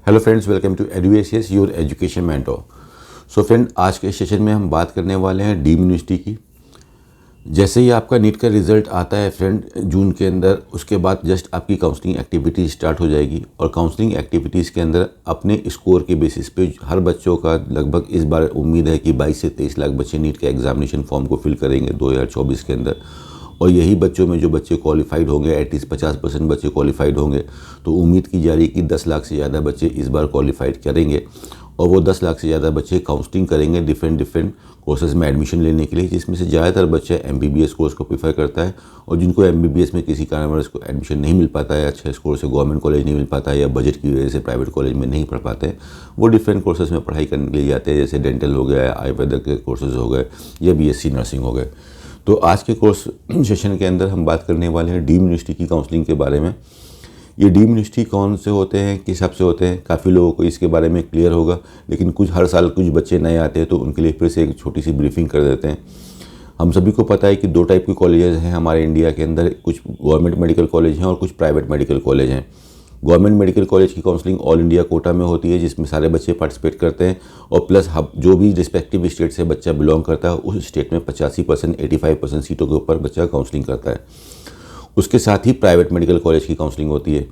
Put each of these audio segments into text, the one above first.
Hello friends, welcome to एडुएसियस your education mentor. So friend, आज के सेशन में हम बात करने वाले हैं डीम्ड यूनिवर्सिटी की। जैसे ही आपका नीट का रिज़ल्ट आता है फ्रेंड जून के अंदर, उसके बाद जस्ट आपकी काउंसलिंग एक्टिविटीज़ स्टार्ट हो जाएगी। और काउंसलिंग एक्टिविटीज़ के अंदर अपने स्कोर के बेसिस पे हर बच्चों का लगभग इस बार उम्मीद है कि 22 से 23 लाख बच्चे नीट के एग्जामिनेशन फॉर्म को फिल करेंगे 2024 के अंदर। और यही बच्चों में जो बच्चे क्वालिफाइड होंगे, एटलीस्ट 50% बच्चे क्वालिफाइड होंगे, तो उम्मीद की जा रही है कि 10 लाख से ज़्यादा बच्चे इस बार क्वालिफाइड करेंगे। और वो 10 लाख से ज़्यादा बच्चे काउंसलिंग करेंगे डिफरेंट कोर्सेज में एडमिशन लेने के लिए, जिसमें से ज़्यादातर बच्चे MBBS कोर्स को प्रीफर करता है। और जिनको MBBS में किसी कारणवश को एडमिशन नहीं मिल पाता है, अच्छे स्कोर से गवर्नमेंट कॉलेज नहीं मिल पाता है, या बजट की वजह से प्राइवेट कॉलेज में नहीं पढ़ पाते हैं, वो डिफरेंट कोर्सेज में पढ़ाई करने के लिए जाते हैं। जैसे डेंटल हो गया, आयुर्वेद के कोर्सेज हो गए, या BSc नर्सिंग हो गए। तो आज के कोर्स सेशन के अंदर हम बात करने वाले हैं डीम्ड यूनिवर्सिटी की काउंसलिंग के बारे में। ये डीम्ड यूनिवर्सिटी कौन से होते हैं, किस हिसाब से होते हैं, काफ़ी लोगों को इसके बारे में क्लियर होगा, लेकिन हर साल कुछ बच्चे नए आते हैं तो उनके लिए फिर से एक छोटी सी ब्रीफिंग कर देते हैं। हम सभी को पता है कि 2 टाइप के कॉलेजेस हैं हमारे इंडिया के अंदर, कुछ गवर्नमेंट मेडिकल कॉलेज हैं और कुछ प्राइवेट मेडिकल कॉलेज हैं। गवर्नमेंट मेडिकल कॉलेज की काउंसलिंग ऑल इंडिया कोटा में होती है, जिसमें सारे बच्चे पार्टिसिपेट करते हैं। और प्लस जो भी रिस्पेक्टिव स्टेट से बच्चा बिलोंग करता है, उस स्टेट में 85% 85% सीटों के ऊपर बच्चा काउंसलिंग करता है। उसके साथ ही प्राइवेट मेडिकल कॉलेज की काउंसलिंग होती है।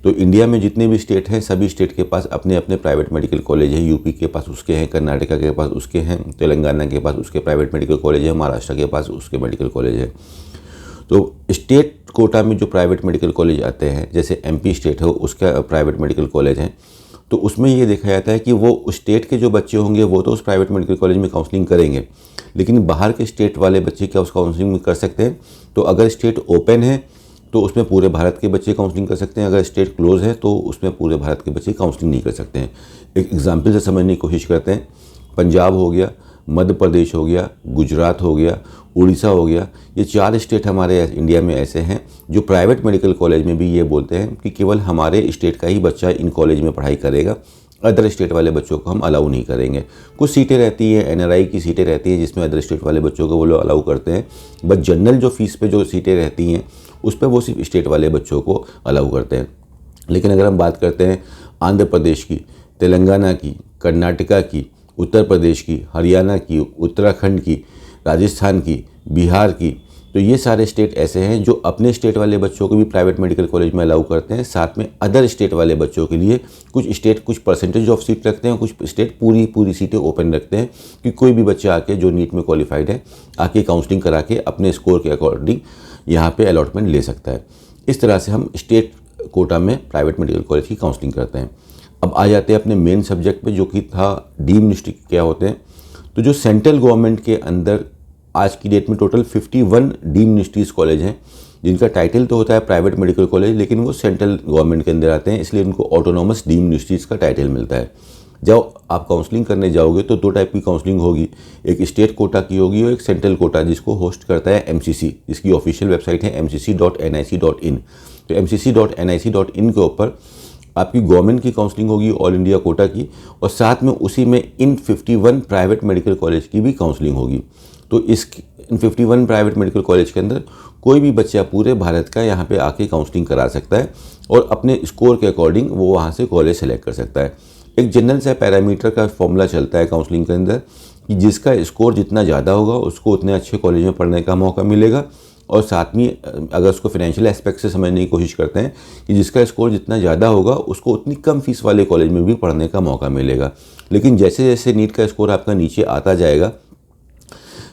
तो इंडिया में जितने भी स्टेट हैं, सभी स्टेट के पास अपने अपने प्राइवेट मेडिकल कॉलेज हैं। यूपी के पास उसके हैं, कर्नाटका के पास उसके हैं, तेलंगाना के पास उसके प्राइवेट मेडिकल कॉलेज है, महाराष्ट्र के पास उसके मेडिकल कॉलेज है। तो स्टेट कोटा में जो प्राइवेट मेडिकल कॉलेज आते हैं, जैसे MP स्टेट हो, उसका प्राइवेट मेडिकल कॉलेज है, तो उसमें ये देखा जाता है कि वो उस स्टेट के जो बच्चे होंगे वो तो उस प्राइवेट मेडिकल कॉलेज में काउंसलिंग करेंगे, लेकिन बाहर के स्टेट वाले बच्चे क्या उस काउंसलिंग में कर सकते हैं? तो अगर स्टेट ओपन है तो उसमें पूरे भारत के बच्चे काउंसलिंग कर सकते हैं, अगर स्टेट क्लोज है तो उसमें पूरे भारत के बच्चे काउंसलिंग नहीं कर सकते हैं। एक एग्जाम्पल से समझने की कोशिश करते हैं। पंजाब हो गया, मध्य प्रदेश हो गया, गुजरात हो गया, उड़ीसा हो गया, ये 4 स्टेट हमारे इंडिया में ऐसे हैं जो प्राइवेट मेडिकल कॉलेज में भी ये बोलते हैं कि केवल हमारे स्टेट का ही बच्चा इन कॉलेज में पढ़ाई करेगा, अदर स्टेट वाले बच्चों को हम अलाउ नहीं करेंगे। कुछ सीटें रहती हैं, NRI की सीटें रहती हैं, जिसमें अदर स्टेट वाले बच्चों को वो लोग अलाउ करते हैं, बट जनरल जो फीस पे जो सीटें रहती हैं उस पर वो सिर्फ स्टेट वाले बच्चों को अलाउ करते हैं। लेकिन अगर हम बात करते हैं आंध्र प्रदेश की, तेलंगाना की, कर्नाटका की, उत्तर प्रदेश की, हरियाणा की, उत्तराखंड की, राजस्थान की, बिहार की, तो ये सारे स्टेट ऐसे हैं जो अपने स्टेट वाले बच्चों को भी प्राइवेट मेडिकल कॉलेज में अलाउ करते हैं। साथ में अदर स्टेट वाले बच्चों के लिए कुछ स्टेट कुछ परसेंटेज ऑफ सीट रखते हैं, कुछ स्टेट पूरी सीटें ओपन रखते हैं कि कोई भी बच्चा आके जो नीट में क्वालिफाइड है आके काउंसलिंग करा के अपने स्कोर के अकॉर्डिंग यहाँ पे अलॉटमेंट ले सकता है। इस तरह से हम स्टेट कोटा में प्राइवेट मेडिकल कॉलेज की काउंसलिंग करते हैं। अब आ जाते हैं अपने मेन सब्जेक्ट पे, जो कि था डीम्ड यूनिवर्सिटी क्या होते हैं। तो जो सेंट्रल गवर्नमेंट के अंदर आज की डेट में टोटल 51 डीम्ड यूनिवर्सिटीज़ कॉलेज हैं, जिनका टाइटल तो होता है प्राइवेट मेडिकल कॉलेज, लेकिन वो सेंट्रल गवर्नमेंट के अंदर आते हैं, इसलिए उनको ऑटोनॉमस डीम्ड यूनिवर्सिटीज़ का टाइटल मिलता है। जब आप काउंसलिंग करने जाओगे तो 2 टाइप की काउंसलिंग होगी, एक स्टेट कोटा की होगी और एक सेंट्रल कोटा, जिसको होस्ट करता है MCC, जिसकी ऑफिशियल वेबसाइट है mcc.nic.in। तो mcc.nic.in के ऊपर आपकी गवर्नमेंट की काउंसलिंग होगी ऑल इंडिया कोटा की, और साथ में उसी में इन 51 प्राइवेट मेडिकल कॉलेज की भी काउंसलिंग होगी। तो इन 51 प्राइवेट मेडिकल कॉलेज के अंदर कोई भी बच्चा पूरे भारत का यहाँ पे आके काउंसलिंग करा सकता है और अपने स्कोर के अकॉर्डिंग वो वहाँ से कॉलेज सेलेक्ट कर सकता है। एक जनरल सा पैरामीटर का फॉर्मूला चलता है काउंसलिंग के अंदर कि जिसका स्कोर जितना ज़्यादा होगा उसको उतने अच्छे कॉलेज में पढ़ने का मौका मिलेगा। और साथ में अगर उसको फाइनेंशियल एस्पेक्ट से समझने की कोशिश करते हैं कि जिसका स्कोर जितना ज़्यादा होगा उसको उतनी कम फीस वाले कॉलेज में भी पढ़ने का मौका मिलेगा। लेकिन जैसे जैसे नीट का स्कोर आपका नीचे आता जाएगा,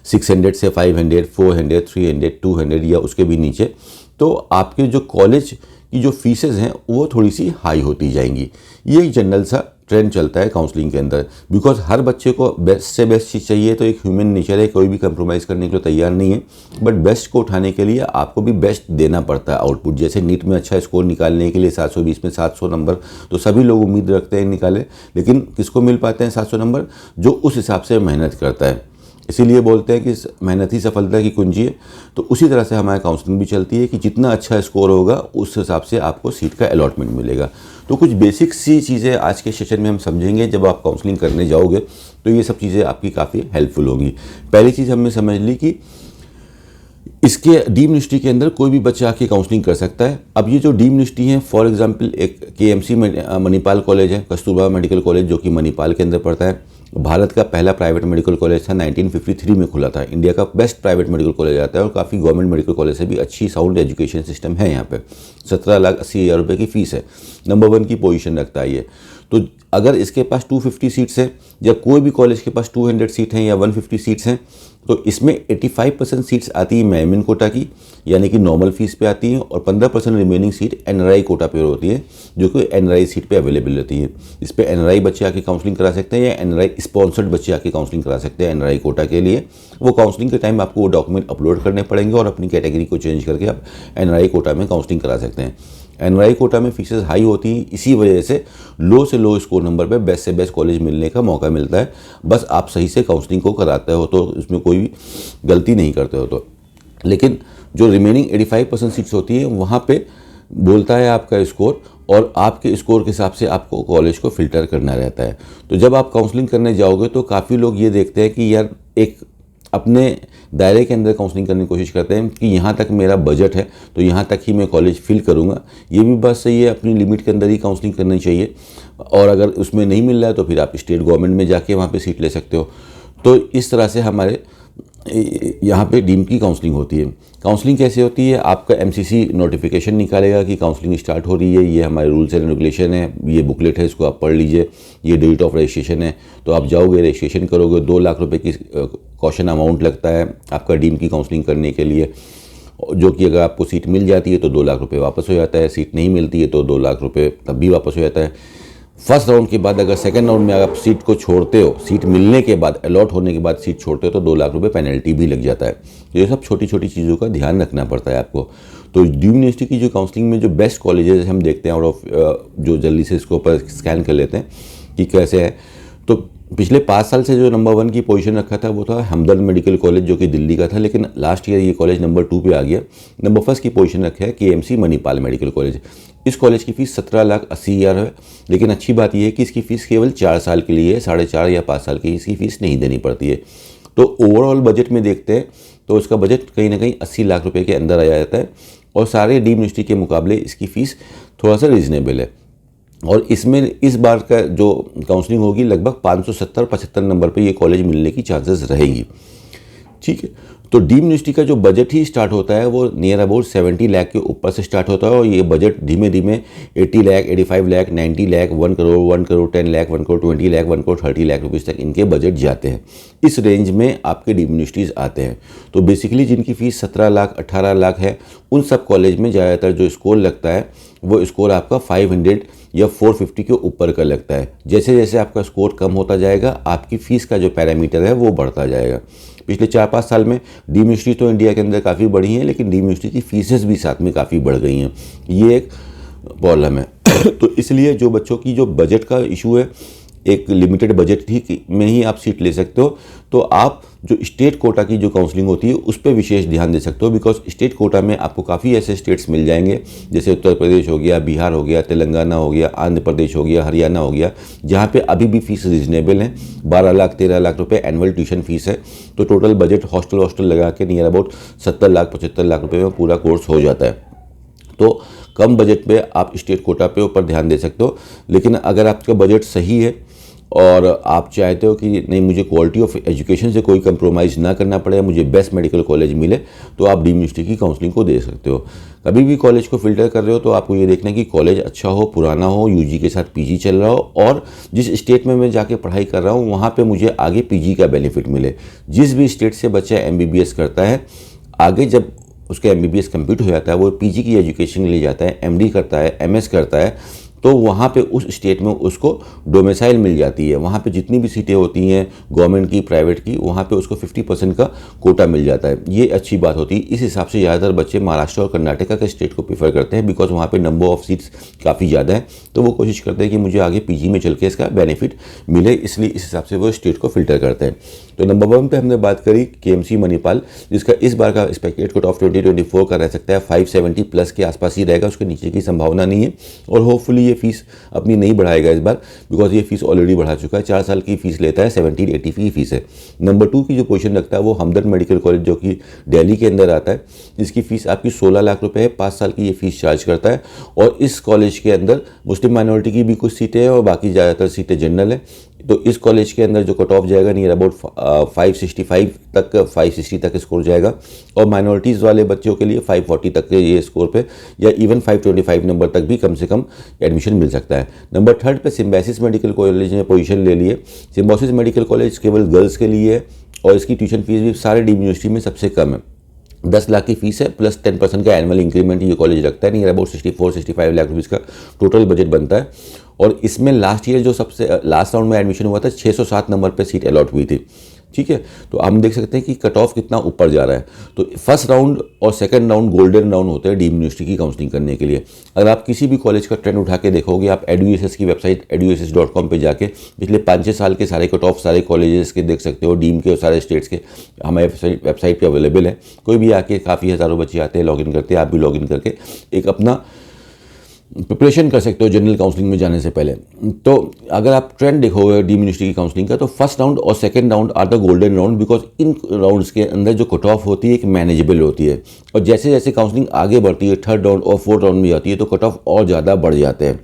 600 से 500, 400, 300, 200 या उसके भी नीचे, तो आपके जो कॉलेज की जो फीसेस हैं वो थोड़ी सी हाई होती जाएंगी। ये एक जनरल सा ट्रेंड चलता है काउंसलिंग के अंदर, बिकॉज हर बच्चे को बेस्ट से बेस्ट चीज़ चाहिए। तो एक ह्यूमन नेचर है, कोई भी कंप्रोमाइज़ करने के लिए तैयार नहीं है, बट बेस्ट को उठाने के लिए आपको भी बेस्ट देना पड़ता है आउटपुट। जैसे नीट में अच्छा स्कोर निकालने के लिए 720 में 700 नंबर तो सभी लोग उम्मीद रखते हैं निकाले, लेकिन किसको मिल पाते हैं 700 नंबर? जो उस हिसाब से मेहनत करता है। इसीलिए बोलते हैं कि मेहनत ही सफलता की कुंजी है। तो उसी तरह से हमारी काउंसलिंग भी चलती है कि जितना अच्छा स्कोर होगा उस हिसाब से आपको सीट का अलॉटमेंट मिलेगा। तो कुछ बेसिक सी चीज़ें आज के सेशन में हम समझेंगे। जब आप काउंसलिंग करने जाओगे तो ये सब चीज़ें आपकी काफ़ी हेल्पफुल होंगी। पहली चीज़ हमने समझ ली कि इसके डीम यूनिवर्सिटी के अंदर कोई भी बच्चा आके काउंसलिंग कर सकता है। अब ये जो डीम यूनिवर्सिटी है, फॉर एग्जांपल एक केएमसी मणिपाल कॉलेज है, कस्तूरबा मेडिकल कॉलेज, जो कि मणिपाल के अंदर पड़ता है। भारत का पहला प्राइवेट मेडिकल कॉलेज था, 1953 में खुला था। इंडिया का बेस्ट प्राइवेट मेडिकल कॉलेज आता है और काफ़ी गवर्नमेंट मेडिकल कॉलेज से भी अच्छी साउंड एजुकेशन सिस्टम है यहाँ पे। 17,80,000 रुपये की फ़ीस है, नंबर 1 की पोजीशन रखता है ये। तो अगर इसके पास 250 सीट्स हैं या कोई भी कॉलेज के पास 200 सीट हैं या 150 सीट्स हैं, तो इसमें 85% सीट्स आती है मेमिन कोटा की, यानी कि नॉर्मल फीस पे आती हैं, और 15% रिमेनिंग सीट एनआरआई कोटा पे होती है, जो कि एनआरआई सीट पे अवेलेबल रहती है। इस पे एनआरआई बच्चे आके काउंसलिंग करा सकते हैं या एनआरआई स्पॉन्सर्ड बच्चे आके काउंसलिंग करा सकते हैं एनआरआई कोटा के लिए। वो काउंसलिंग के टाइम आपको वो डॉक्यूमेंट अपलोड करने पड़ेंगे और अपनी कैटेगरी को चेंज करके आप एनआरआई कोटा में काउंसलिंग करा सकते हैं। एनआरआई कोटा में फीसेस हाई होती हैं, इसी वजह से लो से लो स्कोर नंबर पे बेस्ट से बेस्ट कॉलेज मिलने का मौका मिलता है। बस आप सही से काउंसलिंग को कराते हो तो इसमें कोई भी गलती नहीं करते हो तो। लेकिन जो रिमेनिंग 85% सीट्स होती है, वहाँ पे बोलता है आपका स्कोर, और आपके स्कोर के हिसाब से आपको कॉलेज को फ़िल्टर करना रहता है। तो जब आप काउंसलिंग करने जाओगे तो काफ़ी लोग ये देखते हैं कि यार एक अपने दायरे के अंदर काउंसलिंग करने की कोशिश करते हैं कि यहाँ तक मेरा बजट है तो यहाँ तक ही मैं कॉलेज फिल करूँगा। ये भी बात सही है, अपनी लिमिट के अंदर ही काउंसलिंग करनी चाहिए, और अगर उसमें नहीं मिल रहा है तो फिर आप स्टेट गवर्नमेंट में जाके वहाँ पे सीट ले सकते हो। तो इस तरह से हमारे यहाँ पे डीम की काउंसलिंग होती है। काउंसलिंग कैसे होती है? आपका एमसीसी नोटिफिकेशन निकालेगा कि काउंसलिंग स्टार्ट हो रही है, ये हमारे रूल्स एंड रेगुलेशन है, ये बुकलेट है, इसको आप पढ़ लीजिए, ये डेट ऑफ रजिस्ट्रेशन है। तो आप जाओगे, रजिस्ट्रेशन करोगे, 2 लाख रुपए की कॉशन अमाउंट लगता है आपका डीम की काउंसलिंग करने के लिए, जो कि अगर आपको सीट मिल जाती है तो 2 लाख रुपये वापस हो जाता है, सीट नहीं मिलती है तो 2 लाख रुपये तब भी वापस हो जाता है। फर्स्ट राउंड के बाद अगर सेकंड राउंड में आप सीट को छोड़ते हो, सीट मिलने के बाद, अलॉट होने के बाद सीट छोड़ते हो, तो 2 लाख रुपए पेनल्टी भी लग जाता है। ये सब छोटी छोटी चीज़ों का ध्यान रखना पड़ता है आपको। तो डीम यूनिवर्सिटी की जो काउंसलिंग में जो बेस्ट कॉलेजेस हम देखते हैं आउट ऑफ, जो जल्दी से इसको ऊपर स्कैन कर लेते हैं कि कैसे है, तो पिछले 5 साल से जो नंबर 1 की पोजीशन रखा था वो था हमदर्द मेडिकल कॉलेज, जो कि दिल्ली का था, लेकिन लास्ट ईयर ये कॉलेज नंबर 2 पे आ गया। नंबर 1 की पोजीशन रखा है केएमसी मणिपाल मेडिकल कॉलेज। इस कॉलेज की फ़ीस 17,80,000 है, लेकिन अच्छी बात यह है कि इसकी फ़ीस केवल 4 साल के लिए है, 4.5 या 5 साल की इसकी फ़ीस नहीं देनी पड़ती है। तो ओवरऑल बजट में देखते हैं तो उसका बजट कहीं ना कहीं 80 लाख रुपये के अंदर आ जाता है, और सारे डीम यूनिवर्सिटी के मुकाबले इसकी फ़ीस थोड़ा सा रीज़नेबल है। और इसमें इस बार का जो काउंसलिंग होगी लगभग 570-75 नंबर पे ये कॉलेज मिलने की चांसेस रहेंगी। ठीक है, तो डीम यूनिवर्सिटी का जो बजट ही स्टार्ट होता है वो नियर अबाउट 70 लाख के ऊपर से स्टार्ट होता है, और ये बजट धीमे धीमे 80 लाख, 85 लाख, 90 लाख, 1 करोड़, 1 करोड़ 10 लाख, 1 करोड़ 20 लाख, 1 करोड़ 30 लाख रुपीज़ तक इनके बजट जाते हैं। इस रेंज में आपके डीम यूनिवर्सिटीज़ आते हैं। तो बेसिकली जिनकी फ़ीस 17 लाख, 18 लाख है, उन सब कॉलेज में ज़्यादातर जो स्कोर लगता है वो स्कोर आपका 500 या 450 के ऊपर का लगता है। जैसे जैसे आपका स्कोर कम होता जाएगा, आपकी फ़ीस का जो पैरामीटर है वो बढ़ता जाएगा। पिछले 4-5 साल में डीम यूनिवर्सिटी तो इंडिया के अंदर काफ़ी बढ़ी हैं, लेकिन डीम यूनिवर्सिटी की फीसेस भी साथ में काफ़ी बढ़ गई हैं। ये एक प्रॉब्लम है। तो इसलिए जो बच्चों की जो बजट का इशू है, एक लिमिटेड बजट ही में ही आप सीट ले सकते हो, तो आप जो स्टेट कोटा की जो काउंसलिंग होती है उस पर विशेष ध्यान दे सकते हो। बिकॉज स्टेट कोटा में आपको काफ़ी ऐसे स्टेट्स मिल जाएंगे, जैसे उत्तर प्रदेश हो गया, बिहार हो गया, तेलंगाना हो गया, आंध्र प्रदेश हो गया, हरियाणा हो गया, जहाँ पे अभी भी फीस रीजनेबल है। 12 लाख 13 लाख रुपए एनुअल ट्यूशन फीस है। तो टोटल बजट हॉस्टल लगा के नियर अबाउट 70 लाख 75 लाख रुपये में पूरा कोर्स हो जाता है। तो कम बजट पे आप स्टेट कोटा पे ऊपर ध्यान दे सकते हो। लेकिन अगर आपका बजट सही है और आप चाहते हो कि नहीं, मुझे क्वालिटी ऑफ एजुकेशन से कोई कंप्रोमाइज़ ना करना पड़े, मुझे बेस्ट मेडिकल कॉलेज मिले, तो आप डीम यूनिवर्सिटी की काउंसलिंग को दे सकते हो। कभी भी कॉलेज को फिल्टर कर रहे हो तो आपको ये देखना है कि कॉलेज अच्छा हो, पुराना हो, यूजी के साथ पीजी चल रहा हो, और जिस स्टेट में मैं जाके पढ़ाई कर रहा हूँ वहाँ पर मुझे आगे पीजी का बेनिफिट मिले। जिस भी स्टेट से बच्चा MBBS करता है, आगे जब उसका MBBS कंप्लीट हो जाता है, वो पीजी की एजुकेशन ले जाता है, MD करता है, MS करता है, तो वहाँ पे उस स्टेट में उसको डोमिसाइल मिल जाती है। वहाँ पे जितनी भी सीटें होती हैं गवर्नमेंट की, प्राइवेट की, वहाँ पे उसको 50% का कोटा मिल जाता है। ये अच्छी बात होती है। इस हिसाब से ज़्यादातर बच्चे महाराष्ट्र और कर्नाटका के स्टेट को प्रीफर करते हैं, बिकॉज वहाँ पे नंबर ऑफ सीट्स काफ़ी ज़्यादा है। तो वो कोशिश करते हैं कि मुझे आगे पीजी में चल के इसका बेनिफिट मिले, इसलिए इस हिसाब से वो स्टेट को फिल्टर करते हैं। तो नंबर 1 पे हमने बात करी KMC मणिपाल, जिसका इस बार का एक्सपेक्टेड कट ऑफ 2024 का रह सकता है 570 प्लस के आसपास ही रहेगा, उसके नीचे की संभावना नहीं है। और होपफुली ये फ़ीस अपनी नहीं बढ़ाएगा इस बार, बिकॉज ये फ़ीस ऑलरेडी बढ़ा चुका है। 4 साल की फ़ीस लेता है, 1780 की फ़ीस है। नंबर 2 की जो पोजीशन रखता है वो हमदर्द मेडिकल कॉलेज, जो कि दिल्ली के अंदर आता है। इसकी फ़ीस आपकी 16 लाख रुपए है, 5 साल की ये फ़ीस चार्ज करता है। और इस कॉलेज के अंदर मुस्लिम माइनॉरिटी की भी कुछ सीटें हैं और बाकी ज़्यादातर सीटें जनरल है। तो इस कॉलेज के अंदर जो कट ऑफ जाएगा नियर अबाउट 565 तक, 560 तक स्कोर जाएगा। और माइनॉरिटीज़ वाले बच्चों के लिए 540 तक के ये स्कोर पे, या इवन 525 नंबर तक भी कम से कम एडमिशन मिल सकता है। नंबर 3 पे सिम्बायोसिस मेडिकल कॉलेज ने पोजीशन ले ली है। सिम्बायोसिस मेडिकल कॉलेज केवल गर्ल्स के लिए है और इसकी ट्यूशन फीस भी सारे डीम्ड यूनिवर्सिटी में सबसे कम है। 10 लाख की फीस है, प्लस 10% का एनुअल इंक्रीमेंट ये कॉलेज रखता है। नियर अबाउट 64-65 लाख रुपीज़ का टोटल बजट बनता है। और इसमें लास्ट ईयर जो सबसे लास्ट राउंड में एडमिशन हुआ था, 607 नंबर पे सीट अलॉट हुई थी। ठीक है, तो हम देख सकते हैं कि कट ऑफ कितना ऊपर जा रहा है। तो फर्स्ट राउंड और सेकंड राउंड गोल्डन राउंड होते हैं डीम्ड यूनिवर्सिटी की काउंसलिंग करने के लिए। अगर आप किसी भी कॉलेज का ट्रेंड उठा के देखोगे, आप eduss की वेबसाइट eduss.com पे जाके पिछले 5-6 साल के सारे कट ऑफ सारे कॉलेजेस के देख सकते हो, डीम के और सारे स्टेट्स के हमारे वेबसाइट पे अवेलेबल है। कोई भी आके, काफ़ी हज़ारों बच्चे आते हैं, लॉगिन करते हैं, आप भी लॉगिन करके एक अपना प्रिपरेशन कर सकते हो जनरल काउंसलिंग में जाने से पहले। तो अगर आप ट्रेंड देखोगे डीम्ड यूनिवर्सिटी की काउंसलिंग का, तो फर्स्ट राउंड और second round are the golden round, because in rounds के अंदर जो कट ऑफ होती है एक मैनेजेबल होती है। और जैसे जैसे काउंसलिंग आगे बढ़ती है, थर्ड राउंड और फोर्थ राउंड में जाती है, तो कट ऑफ और ज़्यादा बढ़ जाते हैं।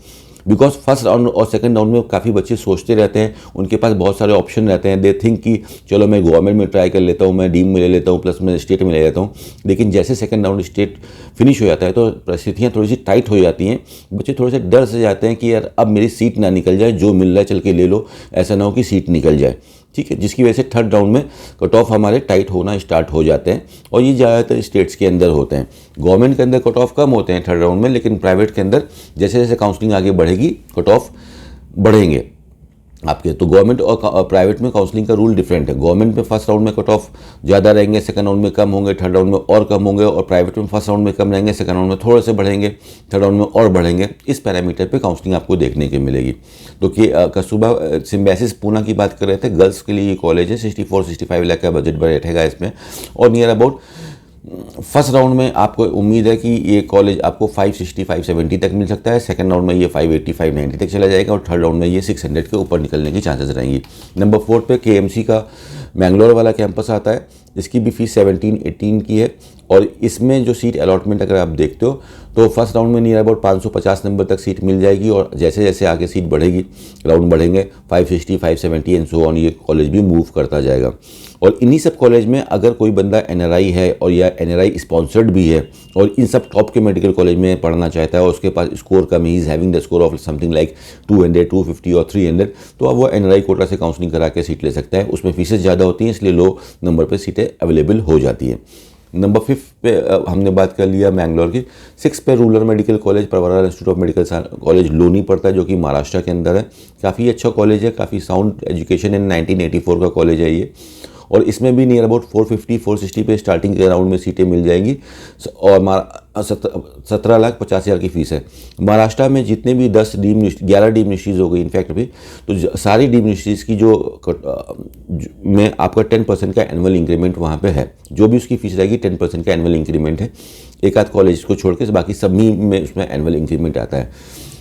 बिकॉज फर्स्ट राउंड और सेकंड राउंड में काफ़ी बच्चे सोचते रहते हैं, उनके पास बहुत सारे ऑप्शन रहते हैं। दे थिंक कि चलो मैं गवर्नमेंट में ट्राई कर लेता हूँ, मैं डीम में ले लेता हूँ, प्लस मैं स्टेट में ले लेता हूँ। लेकिन जैसे सेकंड राउंड स्टेट फिनिश हो जाता है तो परिस्थितियाँ थोड़ी सी टाइट हो जाती हैं। बच्चे थोड़े से डर से जाते हैं कि यार अब मेरी सीट ना निकल जाए, जो मिल रहा है चल के ले लो, ऐसा ना हो कि सीट निकल जाए। ठीक है, जिसकी वजह से थर्ड राउंड में कट ऑफ हमारे टाइट होना स्टार्ट हो जाते हैं। और ये ज़्यादातर स्टेट्स के अंदर होते हैं। गवर्नमेंट के अंदर कट ऑफ कम होते हैं थर्ड राउंड में, लेकिन प्राइवेट के अंदर जैसे जैसे काउंसलिंग आगे बढ़ेगी कट ऑफ बढ़ेंगे आपके। तो गवर्नमेंट और प्राइवेट में काउंसलिंग का रूल डिफरेंट है। गवर्नमेंट में फर्स्ट राउंड में कट ऑफ ज़्यादा रहेंगे, सेकंड राउंड में कम होंगे, थर्ड राउंड में और कम होंगे। और प्राइवेट में फर्स्ट राउंड में कम रहेंगे, सेकंड राउंड में थोड़े से बढ़ेंगे, थर्ड राउंड में और बढ़ेंगे। इस पैरामीटर पे काउंसलिंग आपको देखने को मिलेगी। तो कि कस्तूरबा सिम्बायोसिस पूना की बात कर रहे थे, गर्ल्स के लिए ये कॉलेज है। 64-65 लाख का बजट बैठेगा इसमें। और नियर अबाउट फर्स्ट राउंड में आपको उम्मीद है कि ये कॉलेज आपको 560-570 तक मिल सकता है। सेकंड राउंड में ये 580-590 तक चला जाएगा और थर्ड राउंड में ये 600 के ऊपर निकलने की चांसेस रहेंगी। नंबर 4 पे KMC का मैंगलोर वाला कैंपस आता है। इसकी भी फीस 17-18 की है। और इसमें जो सीट अलॉटमेंट अगर आप देखते हो तो फर्स्ट राउंड में नियर अबाउट 550 नंबर तक सीट मिल जाएगी। और जैसे जैसे आगे सीट बढ़ेगी, राउंड बढ़ेंगे, 560-570 एंड सो ऑन, ये कॉलेज भी मूव करता जाएगा। और इन्हीं सब कॉलेज में अगर कोई बंदा NRI है और या NRI स्पॉन्सर्ड भी है और इन सब टॉप के मेडिकल कॉलेज में पढ़ना चाहता है और उसके पास स्कोर कम, ही is having the score of something like 200, 250 और 300, तो अब वो NRI कोटा से काउंसलिंग करा के सीट ले सकता है। उसमें फीसेस ज़्यादा होती हैं, इसलिए लो नंबर पर सीटें अवेलेबल हो जाती हैं। नंबर 5 पे हमने बात कर लिया मैंगलोर की। 6 पे rural medical college Pravara institute of medical college Loni पड़ता है, जो कि महाराष्ट्र के अंदर है। काफ़ी अच्छा कॉलेज है, काफ़ी साउंड एजुकेशन इन 1984 का कॉलेज है ये। और इसमें भी नियर अबाउट 450-460 पे स्टार्टिंग के राउंड में सीटें मिल जाएंगी। और 17,50,000 की फ़ीस है। महाराष्ट्र में जितने भी 11 डीम्ड यूनिवर्सिटीज़ हो गई इनफैक्ट भी, तो सारी डीम्ड यूनिवर्सिटीज़ की में आपका 10% का एनुअल इंक्रीमेंट वहाँ पे है। जो भी उसकी फ़ीस रहेगी 10% का एनुअल इंक्रीमेंट है। एक आध कॉलेज को छोड़ के बाकी सभी में उसमें एनुअल इंक्रीमेंट आता है।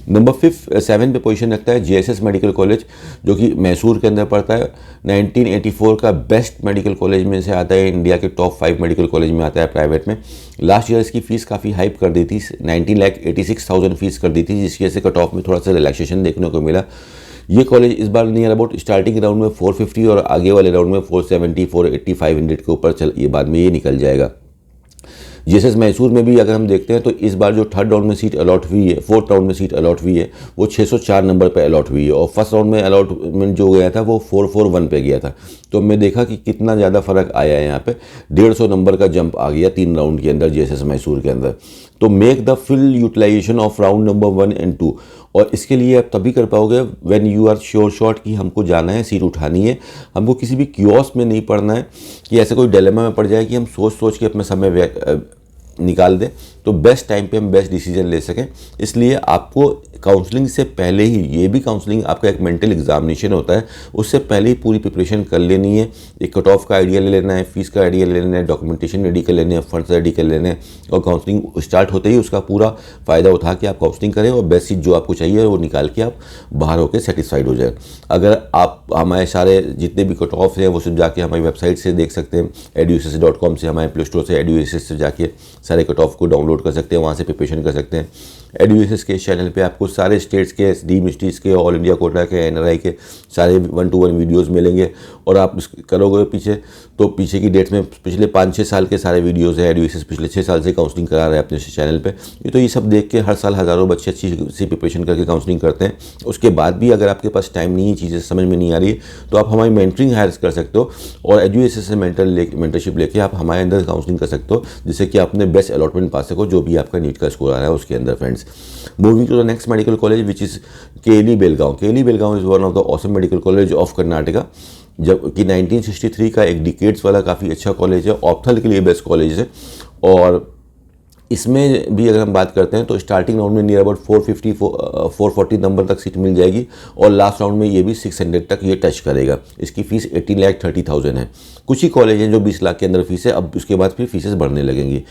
नंबर 7 पे पोजीशन रखता है JSS मेडिकल कॉलेज, जो कि मैसूर के अंदर पड़ता है। 1984 का बेस्ट मेडिकल कॉलेज में से आता है, इंडिया के टॉप 5 मेडिकल कॉलेज में आता है प्राइवेट में। लास्ट ईयर इसकी फ़ीस काफ़ी हाइप कर दी थी, 19,86,000 फीस कर दी थी, जिसकी वजह से कट ऑफ में थोड़ा सा रिलैक्सेशन देखने को मिला। ये कॉलेज इस बार नियर अबाउट स्टार्टिंग राउंड में 450 और आगे वाले राउंड में 470, 480, 500 के ऊपर ये बाद में ये निकल जाएगा। JSS मैसूर में भी अगर हम देखते हैं तो इस बार जो थर्ड राउंड में सीट अलॉट हुई है, फोर्थ राउंड में सीट अलॉट हुई है, वो 604 नंबर पे अलॉट हुई है। और फर्स्ट राउंड में अलॉटमेंट जो गया था वो 441 पे गया था। तो मैं देखा कि कितना ज़्यादा फर्क आया है। यहाँ पे 150 नंबर का जंप आ गया 3 राउंड के अंदर JSS मैसूर के अंदर। तो make the full utilisation of round number 1 and 2। और इसके लिए आप तभी कर पाओगे व्हेन यू आर श्योर कि हमको जाना है, सीट उठानी है। हमको किसी भी कियोस में नहीं पड़ना है कि ऐसे कोई डिलेमा में पड़ जाए कि हम सोच के अपना समय निकाल दें। तो बेस्ट टाइम पे हम बेस्ट डिसीजन ले सकें। इसलिए आपको काउंसलिंग से पहले ही, ये भी काउंसलिंग आपका एक मेंटल एग्जामिनेशन होता है, उससे पहले ही पूरी प्रिपरेशन कर लेनी है। एक कट ऑफ का आइडिया ले लेना है, फीस का आइडिया ले लेना है, डॉक्यूमेंटेशन रेडी कर लेने हैं, फंड्स रेडी कर लेने हैं, और काउंसलिंग स्टार्ट होते ही उसका पूरा फ़ायदा उठा के आप काउंसलिंग करें और बेस्ट सीट जो आपको चाहिए वो निकाल के आप बाहर होकर सेटिस्फाइड हो जाए। अगर आप हमारे सारे जितने भी कट ऑफ हैं वो सब जाके हमारी वेबसाइट से देख सकते हैं, eduss.com से, हमारे प्ले स्टोर से eduss से जाके सारे कट ऑफ को डाउनलोड कर सकते हैं, वहाँ से प्रिपरेशन कर सकते हैं। eduss के चैनल पे आपको सारे स्टेट्स के, डी मिनिस्ट्रीज़ के, ऑल इंडिया कोटा के, NRI के सारे 1-to-1 वीडियोज़ मिलेंगे। और आप करोगे पीछे तो पीछे की डेट्स में पिछले 5-6 साल के सारे वीडियोज़ हैं। eduss पिछले 6 साल से काउंसलिंग करा रहे हैं अपने चैनल पे। तो ये सब देख के हर साल हज़ारों बच्चे अच्छी सी प्रिपरेशन करके काउंसलिंग करते हैं। उसके बाद भी अगर आपके पास टाइम नहीं है, चीज़ें समझ में नहीं आ रही है, तो आप हमारी मेंटरिंग हायर कर सकते हो और eduss से मेंटरशिप लेके आप हमारे अंदर काउंसलिंग कर सकते हो, जिससे कि आप अपने बेस्ट अलॉटमेंट पा सको जो भी आपका नीट का स्कोर आ रहा है उसके अंदर। Friends, moving to the next medical college which is KLE Belgaum. KLE Belgaum is one of the awesome medical college of Karnataka, जबकि 1963 का एक डिकेड्स वाला काफ़ी अच्छा कॉलेज है, ऑप्थल के लिए बेस्ट कॉलेज है। और इसमें भी अगर हम बात करते हैं तो स्टार्टिंग राउंड में नियर अबाउट 440 नंबर तक सीट मिल जाएगी और लास्ट राउंड में ये भी 600 तक ये टच करेगा। इसकी फ़ीस 18,30,000 है। कुछ ही कॉलेज हैं जो 20 लाख के अंदर फीस है, अब उसके बाद फिर फीसेस बढ़ने लगेंगी।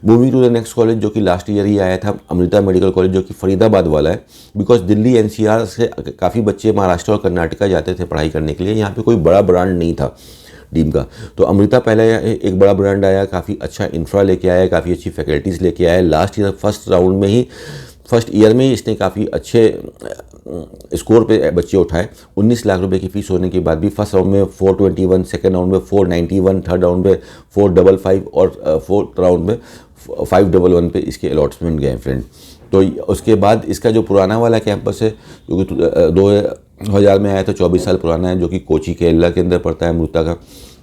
Moving to the next college जो कि लास्ट ईयर ही आया था, अमृता मेडिकल कॉलेज, जो कि फरीदाबाद वाला है। बिकॉज दिल्ली NCR से काफ़ी बच्चे महाराष्ट्र और कर्नाटका जाते थे पढ़ाई करने के लिए, यहाँ पर कोई बड़ा ब्रांड नहीं था डीम का। तो अमृता पहले एक बड़ा ब्रांड आया, काफ़ी अच्छा इंफ्रा लेके आया, काफ़ी अच्छी फैकल्टीज़ लेके आया। लास्ट ईयर फर्स्ट ईयर में ही इसने काफ़ी अच्छे स्कोर पे बच्चे उठाए। 19 लाख रुपए की फ़ीस होने के बाद भी फर्स्ट राउंड में 421, सेकेंड राउंड में 491, थर्ड राउंड में 455 और फोर्थ राउंड में 511 पे इसके अलॉटमेंट गए फ्रेंड। तो उसके बाद इसका जो पुराना वाला कैंपस है, जो कि 2000 में आया था, 24 साल पुराना है, जो कि कोची केरला के अंदर पड़ता है अमृता का,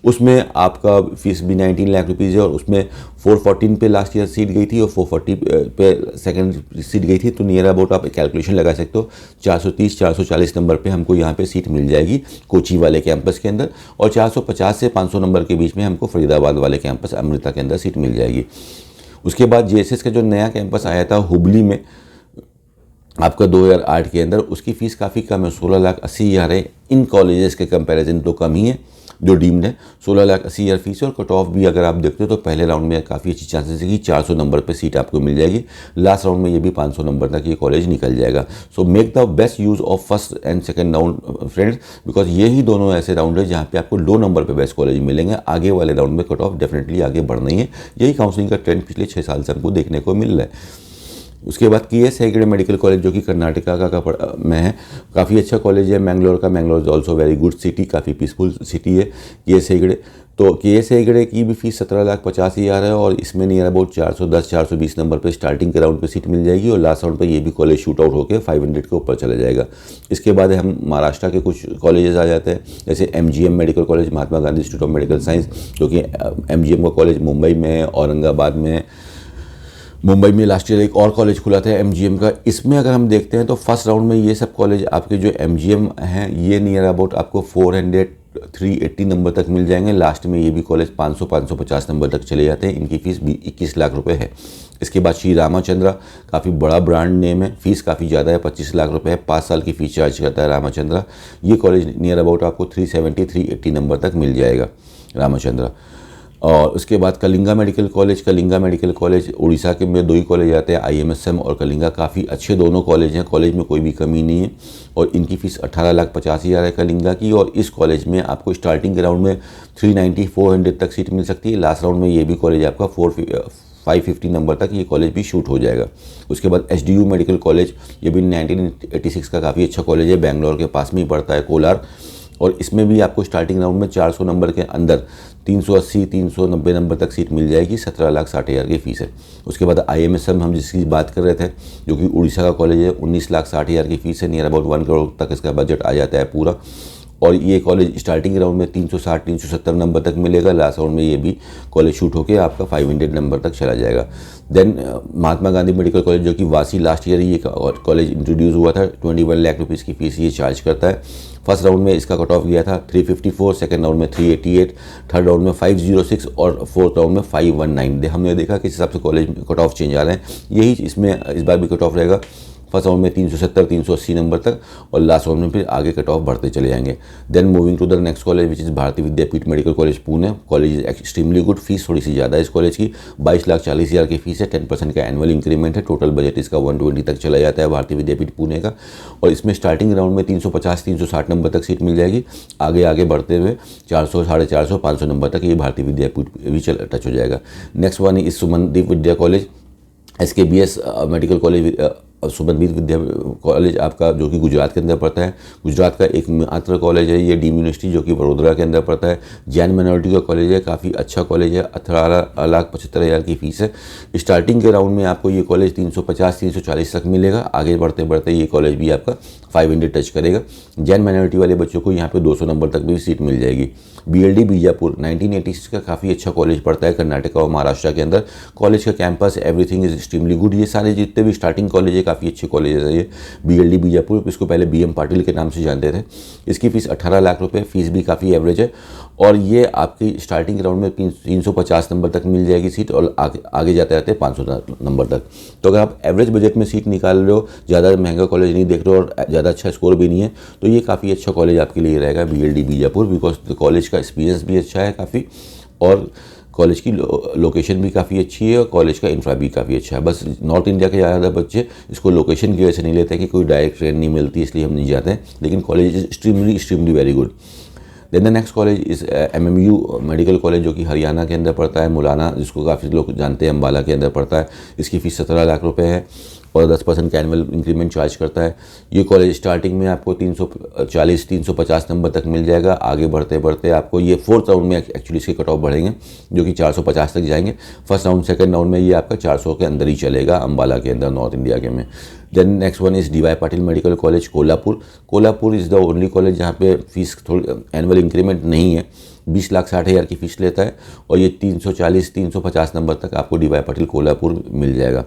उसमें आपका फीस भी 19 लाख रुपीज़ है और उसमें 414 पे लास्ट ईयर सीट गई थी और 440 पे सेकंड सीट गई थी। तो नियर अबाउट आप कैलकुलेशन लगा सकते हो 430-440 नंबर पे हमको यहाँ पे सीट मिल जाएगी कोची वाले कैंपस के अंदर, और 450 से 500 नंबर के बीच में हमको फरीदाबाद वाले कैंपस अमृता के अंदर सीट मिल जाएगी। उसके बाद JSS का जो नया कैंपस आया था हुबली में आपका 2008 के अंदर, उसकी फ़ीस काफ़ी कम है, 16,80,000 है। इन कॉलेजेस के कंपैरिजन तो कम ही है जो डीम्ड है। 16,80,000 फीस है और कट ऑफ भी अगर आप देखते हो तो पहले राउंड में काफ़ी अच्छी चांसेस है कि 400 नंबर पे सीट आपको मिल जाएगी। लास्ट राउंड में ये भी 500 नंबर तक ये कॉलेज निकल जाएगा। So make the best use of first and second round friends, because ये ही दोनों ऐसे राउंड है जहाँ पे आपको लो नंबर पे बेस्ट कॉलेज मिलेंगे। आगे वाले राउंड में कट ऑफ डेफिनेटली आगे बढ़ना ही है। यही काउंसलिंग का ट्रेंड पिछले 6 साल से हमको देखने को मिल रहा है। उसके बाद KS हेगड़े मेडिकल कॉलेज जो कि कर्नाटका का में है, काफ़ी अच्छा कॉलेज है। मैंगलोर का, Mangalore is also very good city, काफ़ी पीसफुल सिटी है KS हेगड़े। तो KS हेगड़े की भी फीस 17,50,000 है और इसमें नियर अबाउट 410-420 नंबर पे स्टार्टिंग के राउंड पे सीट मिल जाएगी और लास्ट राउंड पे ये भी कॉलेज शूट आउट होकर 500 के ऊपर चला जाएगा। इसके बाद हम महाराष्ट्र के कुछ कॉलेजेस आ जाते हैं, जैसे MGM medical college, Mahatma Gandhi institute of medical science, जो कि MGM का कॉलेज मुंबई में है, औरंगाबाद में है। मुंबई में लास्ट ईयर एक और कॉलेज खुला था MGM का। इसमें अगर हम देखते हैं तो फर्स्ट राउंड में ये सब कॉलेज आपके जो MGM हैं ये नियर अबाउट आपको 400-380 नंबर तक मिल जाएंगे। लास्ट में ये भी कॉलेज 500-550 नंबर तक चले जाते हैं। इनकी फ़ीस भी 21 लाख रुपए है। इसके बाद श्री रामाचंद्रा, काफ़ी बड़ा ब्रांड नेम है, फ़ीस काफ़ी ज़्यादा है, 25 लाख रुपए है, 5 साल की फ़ीस चार्ज करता है रामाचंद्रा। ये कॉलेज नियर अबाउट आपको 370-380 नंबर तक मिल जाएगा रामाचंद्रा। और उसके बाद कलिंगा मेडिकल कॉलेज उड़ीसा के में 2 ही कॉलेज आते हैं, IMSM और कलिंगा। काफ़ी अच्छे दोनों कॉलेज हैं, कॉलेज में कोई भी कमी नहीं है और इनकी फ़ीस 18,85,000 है कलिंगा की। और इस कॉलेज में आपको स्टार्टिंग के राउंड में 390-400 तक सीट मिल सकती है। लास्ट राउंड में ये भी कॉलेज आपका 550 नंबर तक ये कॉलेज भी शूट हो जाएगा। उसके बाद SDU मेडिकल कॉलेज, ये भी 1986 का काफ़ी अच्छा कॉलेज है, बेंगलोर के पास में ही पड़ता है, कोलार। और इसमें भी आपको स्टार्टिंग राउंड में 400 नंबर के अंदर 380-390 नंबर तक सीट मिल जाएगी। 17,60,000 की फ़ीस है। उसके बाद IMSM हम जिसकी बात कर रहे थे, जो कि उड़ीसा का कॉलेज है, 19,60,000 की फ़ीस है। नियर अबाउट 1 करोड़ तक इसका बजट आ जाता है पूरा। और ये कॉलेज स्टार्टिंग राउंड में 360-370 नंबर तक मिलेगा। लास्ट राउंड में ये भी कॉलेज शूट होकर आपका 500 नंबर तक चला जाएगा। Then Mahatma Gandhi medical college, जो कि वासी लास्ट ईयर ये कॉलेज इंट्रोड्यूस हुआ था, 21 लाख रुपीज़ की फीस ये चार्ज करता है। फर्स्ट राउंड में इसका कट ऑफ गया था 354, सेकंड राउंड में 388, थर्ड राउंड में 506 और फोर्थ राउंड में 519। हमने देखा किस हिसाब से कॉलेज कट ऑफ चेंज आ रहे हैं, यही इसमें इस बार भी कट ऑफ रहेगा। फर्स्ट राउंड में 370 380 नंबर तक और लास्ट राउंड में फिर आगे कट ऑफ बढ़ते चले जाएंगे। Then moving to the next college which is Bharati Vidyapeeth medical college Pune. College is extremely good, fees थोड़ी सी ज़्यादा है इस कॉलेज की, 22,40,000 की फीस है, 10% का एनुअल इंक्रीमेंट है, टोटल बजट इसका 120 तक चला जाता है भारतीय विद्यापीठ पुणे का। और इसमें स्टार्टिंग राउंड में 350-360 नंबर तक सीट मिल जाएगी, आगे आगे बढ़ते हुए 400 450 500 नंबर तक ये भारतीय विद्यापीठ भी टच हो जाएगा। Next one is Sumandeep Vidya college, SKBS medical college, Sumandeep Vidya college आपका जो कि गुजरात के अंदर पड़ता है। गुजरात का एक मात्र कॉलेज है ये, डीम यूनिवर्सिटी, जो कि वडोदरा के अंदर पड़ता है। जैन माइनॉरिटी का कॉलेज है, काफ़ी अच्छा कॉलेज है, 18,75,000 की फीस है। स्टार्टिंग के राउंड में आपको ये कॉलेज 350-340 तक मिलेगा, आगे बढ़ते बढ़ते ये कॉलेज भी आपका 500 टच करेगा। जैन माइनॉरिटी वाले बच्चों को यहाँ पे 200 नंबर तक भी सीट मिल जाएगी। BLD बीजापुर 1986 का काफ़ी अच्छा कॉलेज पड़ता है कर्नाटक और महाराष्ट्र के अंदर। कॉलेज का campus everything is extremely good. ये सारे जितने भी स्टार्टिंग कॉलेज है काफ़ी अच्छे कॉलेज है ये। BLD बीजापुर, इसको पहले BM पाटिल के नाम से जानते थे। इसकी फ़ीस 18 लाख रुपये, फीस भी काफ़ी एवरेज है और ये आपकी स्टार्टिंग राउंड में 350 नंबर तक मिल जाएगी सीट और आगे जाते जाते 500 नंबर तक। तो अगर आप एवरेज बजट में सीट निकाल रहे हो, ज़्यादा महंगा कॉलेज नहीं देख रहे हो और ज़्यादा अच्छा स्कोर भी नहीं है, तो ये काफ़ी अच्छा कॉलेज आपके लिए रहेगा BLD बीजापुर, बिकॉज कॉलेज का एक्सपीरियंस भी अच्छा है काफ़ी और कॉलेज की लोकेशन भी काफ़ी अच्छी है और कॉलेज का इंफ्रा भी काफ़ी अच्छा है। बस नॉर्थ इंडिया के ज़्यादा बच्चे इसको लोकेशन की वजह से नहीं लेते कि कोई डायरेक्ट ट्रेन नहीं मिलती इसलिए हम नहीं जाते हैं, लेकिन college is extremely very good. Then the next college is MMU medical college, जो कि हरियाणा के अंदर पड़ता है, मुलाना, जिसको काफ़ी लोग जानते हैं, अम्बाला के अंदर पड़ता है। इसकी फ़ीस 17 लाख रुपए है और 10% का एनुअल इंक्रीमेंट चार्ज करता है। ये कॉलेज स्टार्टिंग में आपको 340-350 नंबर तक मिल जाएगा, आगे बढ़ते बढ़ते आपको ये फोर्थ राउंड में एक्चुअली इसके कट ऑफ बढ़ेंगे जो कि 450 तक जाएंगे। फर्स्ट राउंड सेकंड राउंड में ये आपका 400 के अंदर ही चलेगा अम्बाला के अंदर, नॉर्थ इंडिया के में। Then next one is DY Patil medical college Kolhapur. Kolhapur is the only college जहाँ पे फीस थोड़ी एनुअल इंक्रीमेंट नहीं है, 20,60,000 की फ़ीस लेता है और ये 340-350 नंबर तक आपको DY पाटिल कोल्हापुर मिल जाएगा।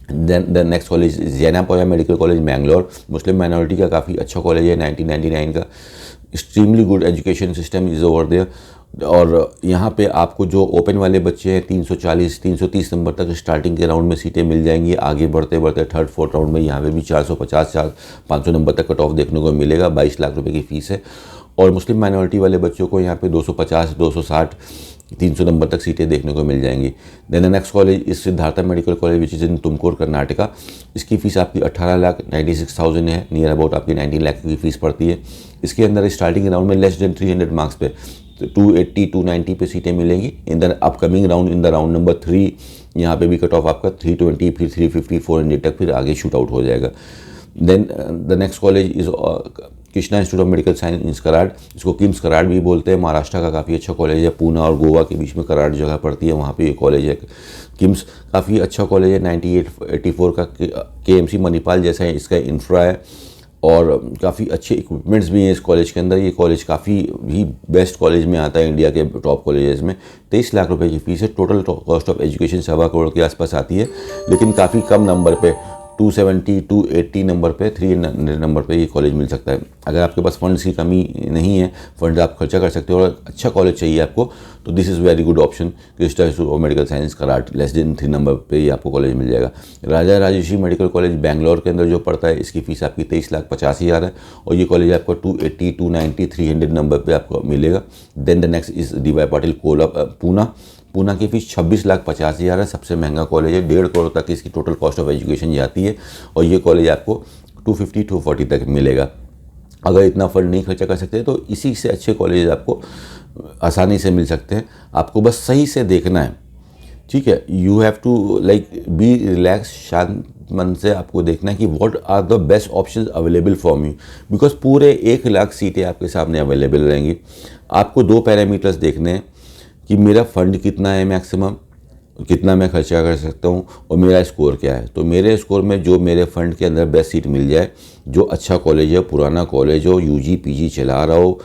Then the next college Yenepoya medical college Mangalore, Muslim minority का काफ़ी अच्छा कॉलेज है, 1999 का। Extremely good education system is over there और यहाँ पे आपको जो ओपन वाले बच्चे हैं 340-330 नंबर तक स्टार्टिंग के राउंड में सीटें मिल जाएंगी, आगे बढ़ते बढ़ते थर्ड फोर्थ राउंड में यहाँ पे भी 450-500 नंबर तक कट ऑफ देखने को मिलेगा। 22 लाख रुपए की फ़ीस है और मुस्लिम माइनॉरिटी वाले बच्चों को यहाँ पे 250-260-300 नंबर तक सीटें देखने को मिल जाएंगी। देन द नेक्स्ट कॉलेज इस Siddhartha medical college which is in Tumkur Karnataka. इसकी फ़ीस आपकी 18,96,000 है, नियर अबाउट आपकी 19 लाख की फ़ीस पड़ती है। इसके अंदर स्टार्टिंग राउंड में लेस देन 300 मार्क्स पे 280-290 पे सीटें मिलेंगी। इन the upcoming round, in the round number 3 यहाँ पे भी कट ऑफ आपका 320, फिर 350, 400 तक फिर आगे शूट आउट हो जाएगा। Then the next college is Krishna institute of medical science Karad, इसको किम्स कराड़ भी बोलते हैं। महाराष्ट्र का काफ़ी अच्छा कॉलेज है, पूना और गोवा के बीच में कराड़ जगह पड़ती है, वहाँ पे ये कॉलेज है। किम्स काफ़ी अच्छा कॉलेज है, 98-84 का KMC मणिपाल जैसा है इसका इंफ्रा है और काफ़ी अच्छे इक्विपमेंट्स भी हैं इस कॉलेज के अंदर। ये कॉलेज काफ़ी ही बेस्ट कॉलेज में आता है इंडिया के टॉप कॉलेजेस में। 23 लाख रुपए की फ़ीस है, total cost of education 1.25 crore के आसपास आती है, लेकिन काफ़ी कम नंबर पे 270-280 नंबर पे 300 नंबर पे ये कॉलेज मिल सकता है। अगर आपके पास फंड्स की कमी नहीं है, फंड आप खर्चा कर सकते हो और अच्छा कॉलेज चाहिए आपको, तो this is very good option. Krishna institute of medical science Karad, less than 3 number पे ये आपको कॉलेज मिल जाएगा। राजा राजेश्वरी मेडिकल कॉलेज बेंगलोर के अंदर जो पड़ता है, इसकी फ़ीस आपकी 23,50,000 है और ये कॉलेज आपको 280-290, 300 नंबर पर आपको मिलेगा। Then the next is DY Patil Poona की फ़ीस 26,50,000 है, सबसे महंगा कॉलेज है, 1.5 करोड़ तक इसकी टोटल कॉस्ट ऑफ एजुकेशन जाती है और ये कॉलेज आपको 250-240 तक मिलेगा। अगर इतना फंड नहीं खर्चा कर सकते तो इसी से अच्छे कॉलेज आपको आसानी से मिल सकते हैं, आपको बस सही से देखना है, ठीक है। You have to be relax, शांत मन से आपको देखना है कि what are the best options available for you, because पूरे 1 लाख सीटें आपके सामने अवेलेबल रहेंगी। आपको 2 पैरामीटर्स देखने हैं कि मेरा फ़ंड कितना है मैक्सिमम कितना मैं खर्चा कर सकता हूँ और मेरा स्कोर क्या है। तो मेरे स्कोर में जो मेरे फंड के अंदर बेस्ट सीट मिल जाए, जो अच्छा कॉलेज है, पुराना कॉलेज हो, यूजी पीजी चला रहा हो,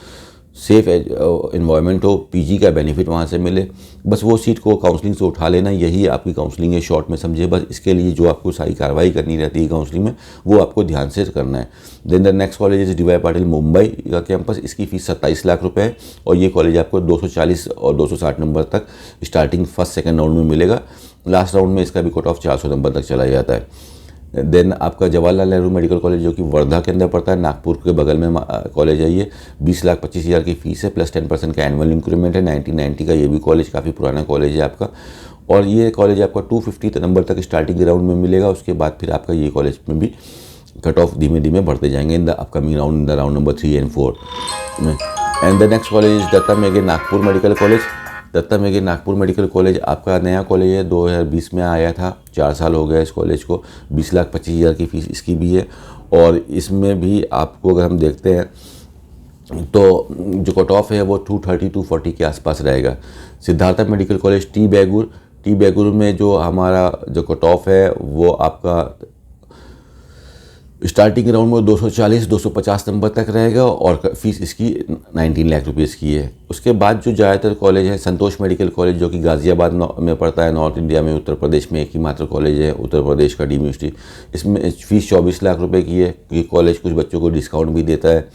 सेफ इन्वायरमेंट हो, पीजी का बेनिफिट वहाँ से मिले, बस वो सीट को काउंसलिंग से उठा लेना, यही आपकी काउंसलिंग है शॉर्ट में समझिए। बस इसके लिए जो आपको सारी कार्रवाई करनी रहती है काउंसलिंग में, वो आपको ध्यान से करना है। Then the next college is D Y Patil Mumbai का कैंपस। इसकी फ़ीस 27 लाख रुपए है और ये कॉलेज आपको 240 और 260 नंबर तक स्टार्टिंग फर्स्ट सेकेंड राउंड में मिलेगा। लास्ट राउंड में इसका भी कट ऑफ 400 नंबर तक चला जाता है। देन आपका जवाहरलाल नेहरू मेडिकल कॉलेज जो कि वर्धा के अंदर पड़ता है, नागपुर के बगल में कॉलेज है ये। 20,25,000 की फ़ीस है, प्लस 10% का एनुअल इंक्रीमेंट है। 1990 का ये भी कॉलेज काफ़ी पुराना कॉलेज है आपका। और ये कॉलेज आपका 250 नंबर तक स्टार्टिंग ग्राउंड में मिलेगा। उसके बाद फिर आपका ये कॉलेज में भी कट ऑफ धीमे धीमे बढ़ते जाएंगे in the upcoming round, in the round number 3 and 4 में। And the next college is Datta Meghe Nagpur medical college. Datta Meghe Nagpur medical college आपका नया कॉलेज है, 2020 में आया था, 4 साल हो गया इस कॉलेज को। 20,25,000 की फ़ीस इसकी भी है। और इसमें भी आपको अगर हम देखते हैं तो जो कट ऑफ है वो 230 240 के आसपास रहेगा। सिद्धार्था मेडिकल कॉलेज टी बैगुर में जो हमारा जो कट ऑफ है वो आपका स्टार्टिंग राउंड में 240-250 नंबर तक रहेगा और फीस इसकी 19 लाख रुपीज़ की है। उसके बाद जो ज़्यादातर कॉलेज है, संतोष मेडिकल कॉलेज जो कि गाज़ियाबाद में पड़ता है, नॉर्थ इंडिया में, उत्तर प्रदेश में एक ही मात्र कॉलेज है, उत्तर प्रदेश का डीम्ड यूनिवर्सिटी। इसमें फ़ीस 24 लाख रुपए की है। ये कॉलेज कुछ बच्चों को डिस्काउंट भी देता है।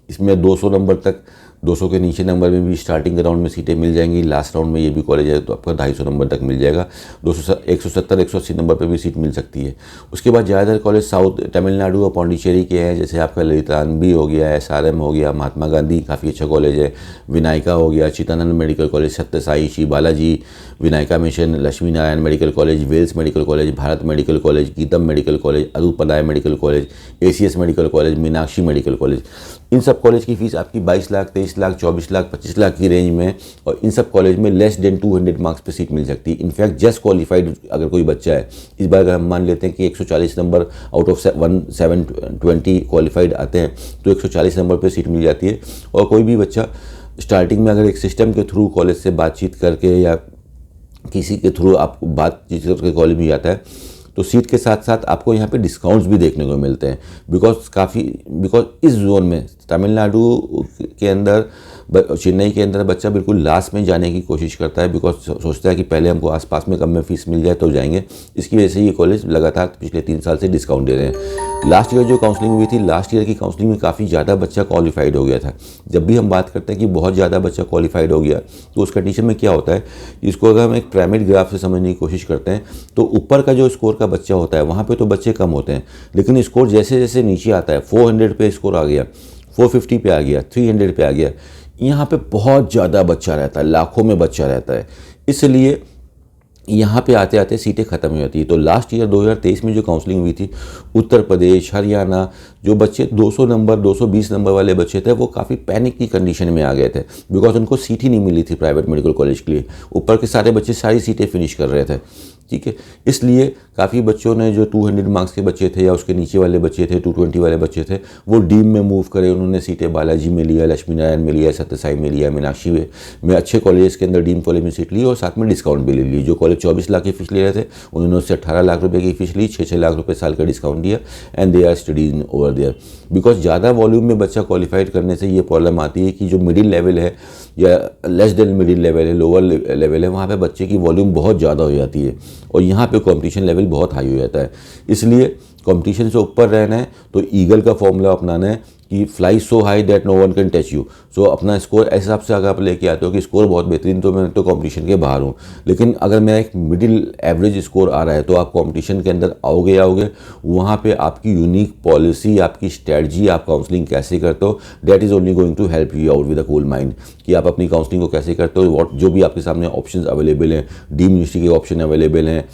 इसमें 200 नंबर तक, 200 के नीचे नंबर में भी स्टार्टिंग राउंड में सीटें मिल जाएंगी। लास्ट राउंड में ये भी कॉलेज है तो आपका 250 नंबर तक मिल जाएगा। 170-180 नंबर पे भी सीट मिल सकती है। उसके बाद ज़्यादातर कॉलेज साउथ तमिलनाडु और पौंडीचेरी के हैं, जैसे आपका ललितानबी हो गया, SRM हो गया, महात्मा गांधी काफ़ी अच्छा कॉलेज है, विनायका हो गया, Chittanand medical college, Satya Sai, Shri Balaji, Vinayaka mission, Lakshmi Narayan medical college, Vels medical college, Bharath medical college, GITAM medical college, अदुपदाय medical college, ACS medical college, Meenakshi medical college. इन सब कॉलेज की फ़ीस आपकी 22 लाख, 23 लाख, 24 लाख, 25 लाख की रेंज में। और इन सब कॉलेज में लेस देन 200 मार्क्स पे सीट मिल सकती है। इनफैक्ट जस्ट क्वालिफाइड अगर कोई बच्चा है, इस बार अगर हम मान लेते हैं कि 140 नंबर आउट ऑफ 720 क्वालिफाइड आते हैं तो 140 नंबर पे सीट मिल जाती है। और कोई भी बच्चा स्टार्टिंग में अगर एक सिस्टम के थ्रू कॉलेज से बातचीत करके या किसी के थ्रू आपको बातचीत करके कॉलेज में जाता है तो सीट के साथ साथ आपको यहाँ पे डिस्काउंट्स भी देखने को मिलते हैं। बिकॉज इस जोन में तमिलनाडु के अंदर, चेन्नई के अंदर बच्चा बिल्कुल लास्ट में जाने की कोशिश करता है, बिकॉज सोचता है कि पहले हमको आसपास में कम में फ़ीस मिल जाए तो जाएंगे। इसकी वजह से ये कॉलेज लगातार पिछले 3 साल से डिस्काउंट दे रहे हैं। लास्ट ईयर जो काउंसलिंग हुई थी, लास्ट ईयर की काउंसलिंग में काफ़ी ज़्यादा बच्चा क्वालिफाइड हो गया था। जब भी हम बात करते हैं कि बहुत ज़्यादा बच्चा क्वालिफाइड हो गया तो उस कंडीशन में क्या होता है, इसको अगर हम एक पिरामिड ग्राफ से समझने की कोशिश करते हैं तो ऊपर का जो स्कोर का बच्चा होता है वहाँ पे तो बच्चे कम होते हैं, लेकिन स्कोर जैसे जैसे नीचे आता है, 400 पे स्कोर आ गया, 450 पे आ गया, 300 पे आ गया, यहाँ पे बहुत ज़्यादा बच्चा रहता है, लाखों में बच्चा रहता है। इसलिए यहाँ पे आते आते सीटें ख़त्म हो जाती है। तो लास्ट ईयर 2023 में जो काउंसलिंग हुई थी, उत्तर प्रदेश, हरियाणा, जो बच्चे 200 नंबर 220 नंबर वाले बच्चे थे वो काफ़ी पैनिक की कंडीशन में आ गए थे, बिकॉज उनको सीट ही नहीं मिली थी प्राइवेट मेडिकल कॉलेज के लिए। ऊपर के सारे बच्चे सारी सीटें फिनिश कर रहे थे, ठीक है। इसलिए काफ़ी बच्चों ने, जो 200 मार्क्स के बच्चे थे या उसके नीचे वाले बच्चे थे, 220 वाले बच्चे थे, वो डीम में मूव करे। उन्होंने सीटें बालाजी में लिया, लक्ष्मी नारायण में लिया, सत्य साई में लिया, मीनाक्षी में अच्छे कॉलेज के अंदर डीम कॉलेज में सीट ली और साथ में डिस्काउंट भी ले ली। जो कॉलेज 24 लाख की फीस ले रहे थे उन्होंने उससे 18 लाख रुपये की फीस ली, 6-6 लाख रुपये साल का डिस्काउंट दिया, and they are studies over there. Because ज़्यादा वॉल्यूम में बच्चा क्वालिफाइड करने से ये प्रॉब्लम आती है कि जो मिडिल लेवल है या लेस देन मिडिल लेवल है, लोअर लेवल है, वहाँ पे बच्चे की वॉल्यूम बहुत ज़्यादा हो जाती है और यहाँ पे कंपटीशन लेवल बहुत हाई हो जाता है। इसलिए कंपटीशन से ऊपर रहना है तो ईगल का फॉर्मूला अपनाना है कि fly so high that no one can touch you. So अपना स्कोर ऐसे हिसाब से अगर आप लेके आते हो कि स्कोर बहुत बेहतरीन, तो मैं तो कंपटीशन के बाहर हूँ। लेकिन अगर मेरा एक मिडिल एवरेज स्कोर आ रहा है तो आप कंपटीशन के अंदर आओगे। वहाँ पे आपकी यूनिक पॉलिसी, आपकी स्ट्रेटजी, आप काउंसलिंग कैसे करते हो, that is only going to help you out with a cool mind. कि आप अपनी काउंसलिंग को कैसे करते हो, जो भी आपके सामने ऑप्शन अवेलेबल हैं, डीम यूनिवर्सिटी के ऑप्शन अवेलेबल हैं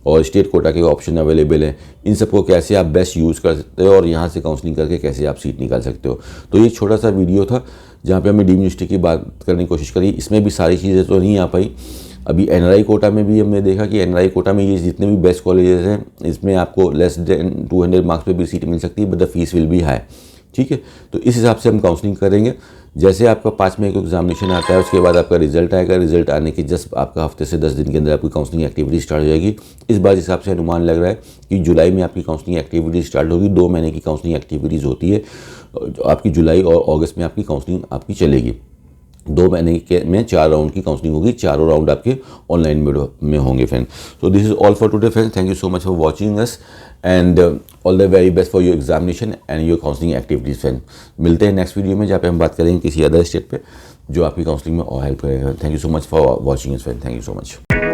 और स्टेट कोटा के ऑप्शन अवेलेबल हैं, इन सबको कैसे आप बेस्ट यूज़ कर सकते हो और यहाँ से काउंसलिंग करके कैसे आप सीट निकाल सकते हो। तो ये छोटा सा वीडियो था जहाँ पे हमने डीम यूनिवर्सिटी की बात करने की कोशिश करी। इसमें भी सारी चीज़ें तो नहीं आ पाई। अभी NRI कोटा में भी हमने देखा कि NRI कोटा में ये जितने भी बेस्ट कॉलेजेस हैं इसमें आपको लेस देन 200 मार्क्स पे भी सीट मिल सकती है, but the fees will be high, ठीक है। तो इस हिसाब से हम काउंसलिंग करेंगे। जैसे आपका 5 मई को एग्जामिनेशन आता है, उसके बाद आपका रिजल्ट आएगा। रिजल्ट आने के जस्ट आपका हफ्ते से 10 दिन के अंदर आपकी काउंसलिंग एक्टिविटी स्टार्ट हो जाएगी। इस बार हिसाब से अनुमान लग रहा है कि जुलाई में आपकी काउंसलिंग एक्टिविटी स्टार्ट होगी। 2 महीने की काउंसलिंग एक्टिविटीज़ होती है, आपकी जुलाई और अगस्त में आपकी काउंसलिंग आपकी चलेगी। 2 महीने के में 4 राउंड की काउंसलिंग होगी। चारों राउंड आपके ऑनलाइन में होंगे friend. So this is all for today friend. Thank you so much for watching us and all the very best for your examination and your counselling activities friend. मिलते हैं next video में, जहाँ पे हम बात करेंगे किसी अदर स्टेट पे जो आपकी काउंसलिंग में और हेल्प करेगा। Thank you so much for watching us friend. Thank you so much.